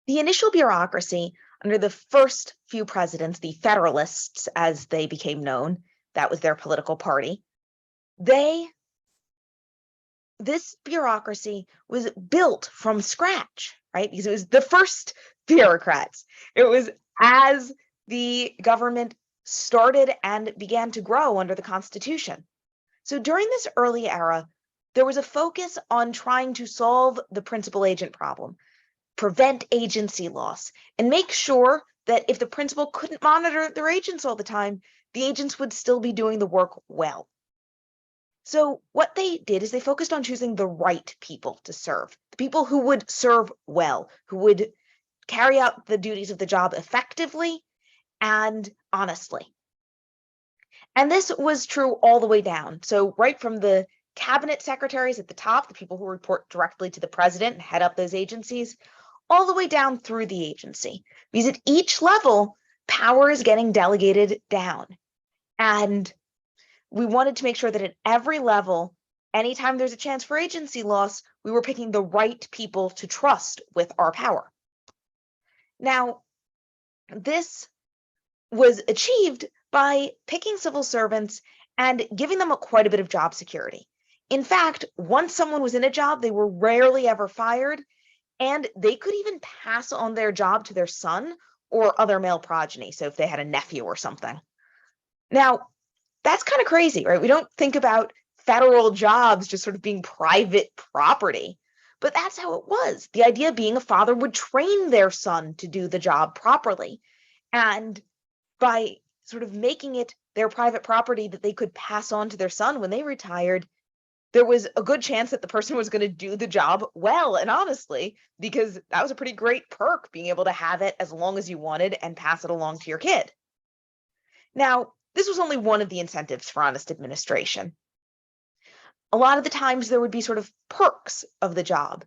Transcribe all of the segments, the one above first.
The initial bureaucracy under the first few presidents, the Federalists as they became known, that was their political party, this bureaucracy was built from scratch, right? Because it was the first bureaucrats. It was as the government started and began to grow under the Constitution. So during this early era, there was a focus on trying to solve the principal agent problem, prevent agency loss, and make sure that if the principal couldn't monitor their agents all the time, the agents would still be doing the work well. So what they did is they focused on choosing the right people to serve, the people who would serve well, who would carry out the duties of the job effectively and honestly. And this was true all the way down. So right from the cabinet secretaries at the top, the people who report directly to the president and head up those agencies, all the way down through the agency. Because at each level, power is getting delegated down. And we wanted to make sure that at every level, anytime there's a chance for agency loss, we were picking the right people to trust with our power. Now, this was achieved by picking civil servants and giving them quite a bit of job security. In fact, once someone was in a job, they were rarely ever fired, and they could even pass on their job to their son or other male progeny. So if they had a nephew or something. Now, that's kind of crazy, right? We don't think about federal jobs just sort of being private property, but that's how it was. The idea being a father would train their son to do the job properly. And by sort of making it their private property that they could pass on to their son when they retired, there was a good chance that the person was going to do the job well and honestly, because that was a pretty great perk, being able to have it as long as you wanted and pass it along to your kid. Now, this was only one of the incentives for honest administration. A lot of the times there would be sort of perks of the job,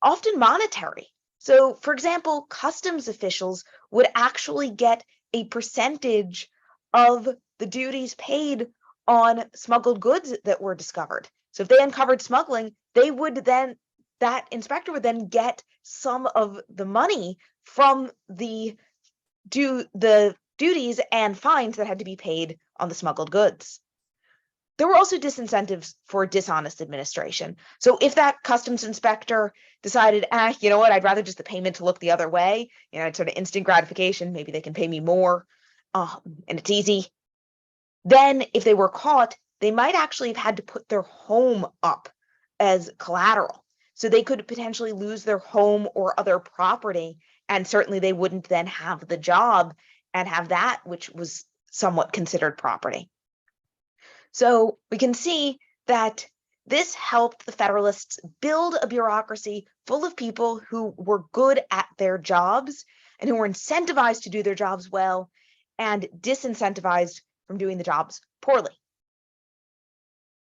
often monetary. So, for example, customs officials would actually get a percentage of the duties paid on smuggled goods that were discovered. So if they uncovered smuggling, that inspector would then get some of the money from the duties and fines that had to be paid on the smuggled goods. There were also disincentives for dishonest administration. So if that customs inspector decided, you know what, I'd rather just the payment to look the other way, it's sort of instant gratification, maybe they can pay me more, and it's easy. Then if they were caught, they might actually have had to put their home up as collateral. So they could potentially lose their home or other property, and certainly they wouldn't then have the job and have that, which was somewhat considered property. So we can see that this helped the Federalists build a bureaucracy full of people who were good at their jobs and who were incentivized to do their jobs well and disincentivized from doing the jobs poorly.